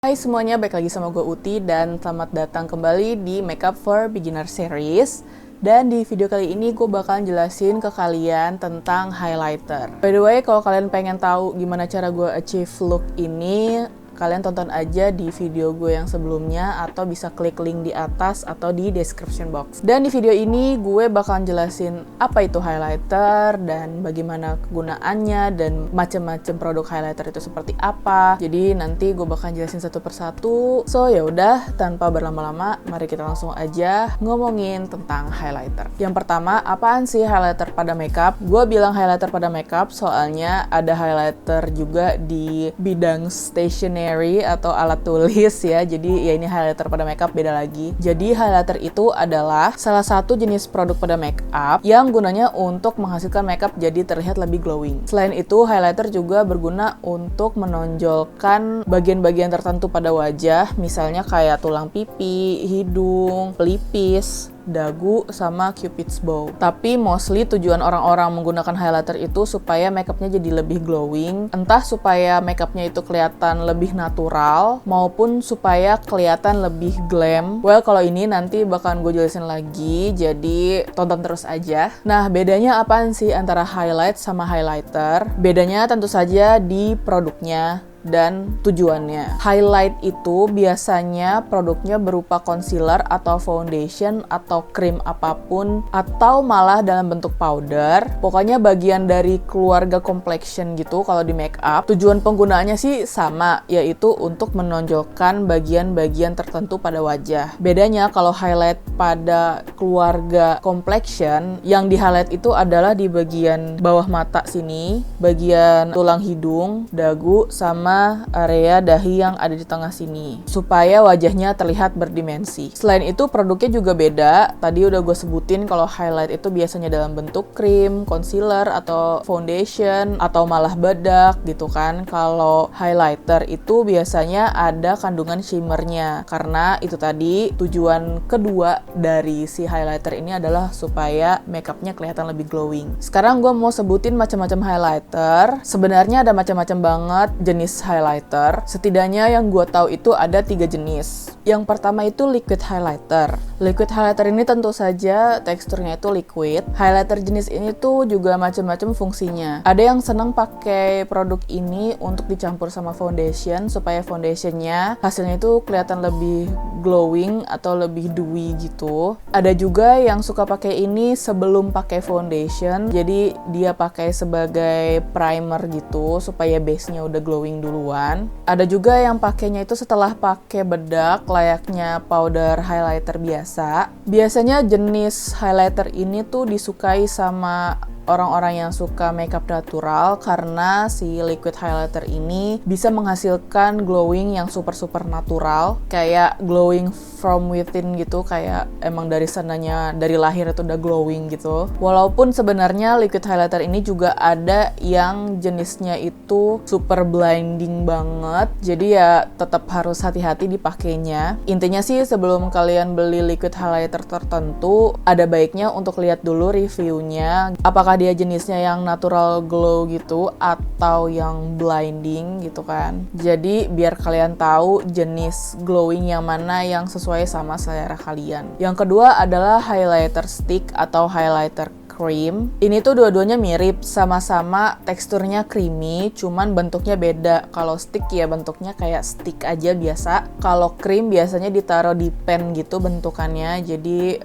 Hai semuanya, balik lagi sama gue Uti dan selamat datang kembali di Makeup for Beginner Series. Dan di video kali ini gue bakalan jelasin ke kalian tentang highlighter. By the way, kalau kalian pengen tahu gimana cara gue achieve look ini, kalian tonton aja di video gue yang sebelumnya atau bisa klik link di atas atau di description box. Dan di video ini gue bakalan jelasin apa itu highlighter dan bagaimana kegunaannya dan macam-macam produk highlighter itu seperti apa. Jadi nanti gue bakalan jelasin satu persatu. So ya udah, tanpa berlama-lama, mari kita langsung aja ngomongin tentang highlighter. Yang pertama, apaan sih highlighter pada makeup? Gue bilang highlighter pada makeup soalnya ada highlighter juga di bidang stationery atau alat tulis ya. Jadi ya ini highlighter pada makeup beda lagi. Jadi highlighter itu adalah salah satu jenis produk pada makeup yang gunanya untuk menghasilkan makeup jadi terlihat lebih glowing. Selain itu, highlighter juga berguna untuk menonjolkan bagian-bagian tertentu pada wajah, misalnya kayak tulang pipi, hidung, pelipis, dagu, sama cupid's bow. Tapi mostly tujuan orang-orang menggunakan highlighter itu supaya makeupnya jadi lebih glowing, entah supaya makeupnya itu kelihatan lebih natural maupun supaya kelihatan lebih glam. Well, kalau ini nanti bakalan gue jelasin lagi, jadi tonton terus aja. Nah, bedanya apaan sih antara highlight sama highlighter? Bedanya tentu saja di produknya dan tujuannya. Highlight itu biasanya produknya berupa concealer atau foundation atau krim apapun atau malah dalam bentuk powder. Pokoknya bagian dari keluarga complexion gitu kalau di makeup. Tujuan penggunaannya sih sama, yaitu untuk menonjolkan bagian-bagian tertentu pada wajah. Bedanya kalau highlight pada keluarga complexion, yang di highlight itu adalah di bagian bawah mata sini, bagian tulang hidung, dagu, sama area dahi yang ada di tengah sini supaya wajahnya terlihat berdimensi. Selain itu, produknya juga beda. Tadi udah gue sebutin kalau highlight itu biasanya dalam bentuk krim, concealer, atau foundation, atau malah bedak gitu kan. Kalau highlighter itu biasanya ada kandungan shimmernya, karena itu tadi tujuan kedua dari si highlighter ini adalah supaya makeupnya kelihatan lebih glowing. Sekarang gue mau sebutin macam-macam highlighter. Sebenarnya ada macam-macam banget jenis highlighter. Setidaknya yang gue tahu itu ada 3 jenis. Yang pertama itu liquid highlighter. Liquid highlighter ini tentu saja teksturnya itu liquid. Highlighter jenis ini tuh juga macam-macam fungsinya. Ada yang senang pakai produk ini untuk dicampur sama foundation supaya foundationnya hasilnya itu kelihatan lebih glowing atau lebih dewy gitu. Ada juga yang suka pakai ini sebelum pakai foundation. Jadi dia pakai sebagai primer gitu supaya base-nya udah glowing duluan. Ada juga yang pakainya itu setelah pakai bedak layaknya powder highlighter biasa. Biasanya jenis highlighter ini tuh disukai sama orang-orang yang suka makeup natural karena si liquid highlighter ini bisa menghasilkan glowing yang super natural, kayak glowing from within gitu, kayak emang dari sananya, dari lahir itu udah glowing gitu. Walaupun sebenarnya liquid highlighter ini juga ada yang jenisnya itu super blinding banget, jadi ya tetap harus hati-hati dipakainya. Intinya sih sebelum kalian beli liquid highlighter tertentu, ada baiknya untuk lihat dulu reviewnya, apakah dia jenisnya yang natural glow gitu atau yang blinding gitu kan. Jadi biar kalian tahu jenis glowing yang mana yang sesuai sama selera kalian. Yang kedua adalah highlighter stick atau highlighter cream. Ini tuh dua-duanya mirip, sama-sama teksturnya creamy, cuman bentuknya beda. Kalau stick ya bentuknya kayak stick aja biasa. Kalau cream biasanya ditaruh di pen gitu bentukannya, jadi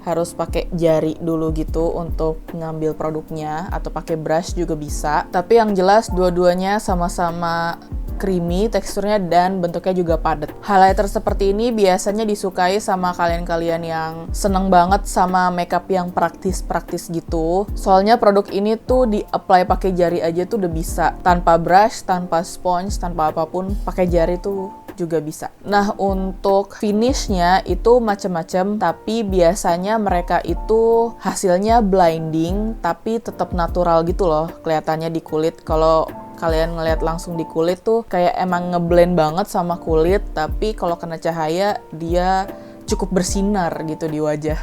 harus pakai jari dulu gitu untuk ngambil produknya, atau pakai brush juga bisa. Tapi yang jelas dua-duanya sama-sama creamy teksturnya dan bentuknya juga padat. Highlighter seperti ini biasanya disukai sama kalian-kalian yang seneng banget sama makeup yang praktis-praktis gitu. Soalnya produk ini tuh di-apply pakai jari aja tuh udah bisa. Tanpa brush, tanpa sponge, tanpa apapun, pakai jari tuh juga bisa. Nah, untuk finishnya itu macam-macam, tapi biasanya mereka itu hasilnya blinding, tapi tetap natural gitu loh kelihatannya di kulit. Kalau kalian ngeliat langsung di kulit tuh kayak emang ngeblend banget sama kulit, tapi kalau kena cahaya dia cukup bersinar gitu di wajah.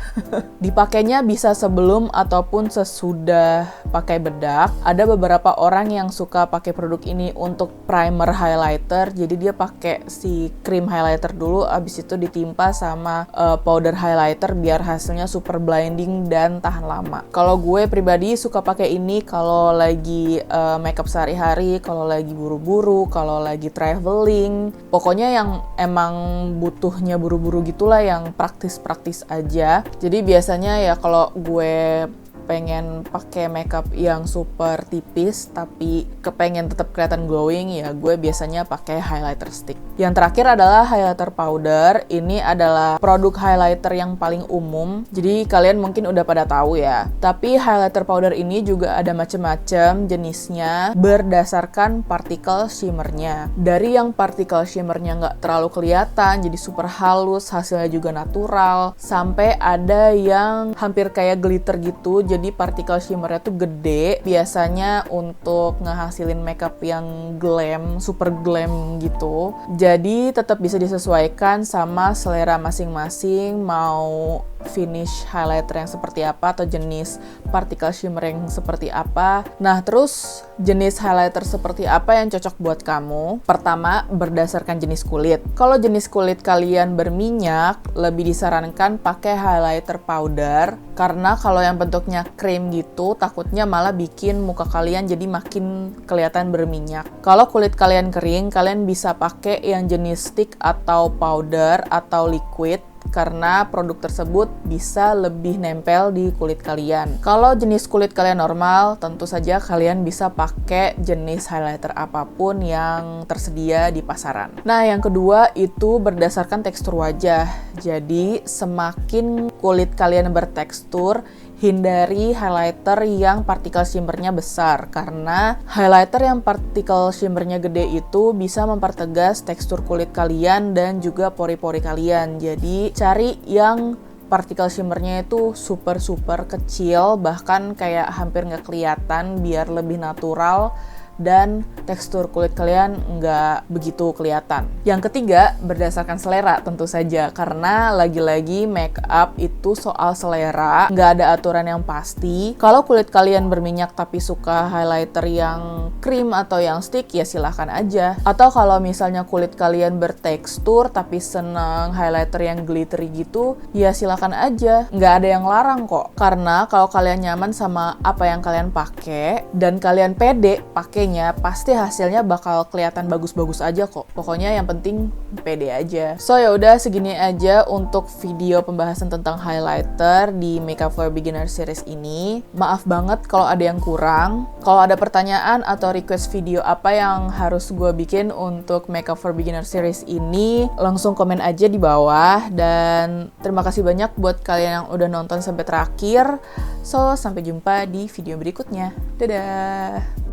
Dipakainya bisa sebelum ataupun sesudah pakai bedak. Ada beberapa orang yang suka pakai produk ini untuk primer highlighter, jadi dia pakai si cream highlighter dulu, abis itu ditimpa sama powder highlighter biar hasilnya super blinding dan tahan lama. Kalau gue pribadi suka pakai ini kalau lagi makeup sehari-hari, kalau lagi buru-buru, kalau lagi traveling, pokoknya yang emang butuhnya buru-buru gitulah, yang praktis-praktis aja. Jadi biasanya ya kalau gue pengen pakai makeup yang super tipis tapi kepengen tetap kelihatan glowing, ya gue biasanya pakai highlighter stick. Yang terakhir adalah highlighter powder. Ini adalah produk highlighter yang paling umum, jadi kalian mungkin udah pada tahu ya. Tapi highlighter powder ini juga ada macam-macam jenisnya berdasarkan particle shimmernya. Dari yang particle shimmernya nggak terlalu kelihatan, jadi super halus, hasilnya juga natural, sampai ada yang hampir kayak glitter gitu, jadi particle shimmernya tuh gede, biasanya untuk ngehasilin makeup yang glam, super glam gitu. Jadi tetap bisa disesuaikan sama selera masing-masing, mau finish highlighter yang seperti apa atau jenis particle shimmer yang seperti apa. Nah, terus jenis highlighter seperti apa yang cocok buat kamu? Pertama, berdasarkan jenis kulit. Kalau jenis kulit kalian berminyak, lebih disarankan pakai highlighter powder, karena kalau yang bentuknya krim gitu, takutnya malah bikin muka kalian jadi makin kelihatan berminyak. Kalau kulit kalian kering, kalian bisa pakai yang jenis stick atau powder atau liquid, karena produk tersebut bisa lebih nempel di kulit kalian. Kalau jenis kulit kalian normal, tentu saja kalian bisa pakai jenis highlighter apapun yang tersedia di pasaran. Nah, yang kedua itu berdasarkan tekstur wajah. Jadi, semakin kulit kalian bertekstur, hindari highlighter yang particle shimmernya besar, karena highlighter yang particle shimmernya gede itu bisa mempertegas tekstur kulit kalian dan juga pori-pori kalian. Jadi cari yang particle shimmernya itu super kecil, bahkan kayak hampir nggak kelihatan, biar lebih natural dan tekstur kulit kalian nggak begitu kelihatan. Yang ketiga, berdasarkan selera tentu saja, karena lagi-lagi make up itu soal selera, nggak ada aturan yang pasti. Kalau kulit kalian berminyak tapi suka highlighter yang krim atau yang stick, ya silahkan aja. Atau kalau misalnya kulit kalian bertekstur tapi seneng highlighter yang glittery gitu, ya silahkan aja, nggak ada yang larang kok. Karena kalau kalian nyaman sama apa yang kalian pakai dan kalian pede pakai, pasti hasilnya bakal kelihatan bagus-bagus aja kok. Pokoknya yang penting pede aja. So ya udah, segini aja untuk video pembahasan tentang highlighter di Makeup for Beginner series ini. Maaf banget kalau ada yang kurang. Kalau ada pertanyaan atau request video apa yang harus gue bikin untuk Makeup for Beginner series ini, langsung komen aja di bawah. Dan terima kasih banyak buat kalian yang udah nonton sampai terakhir. So, sampai jumpa di video berikutnya. Dadah!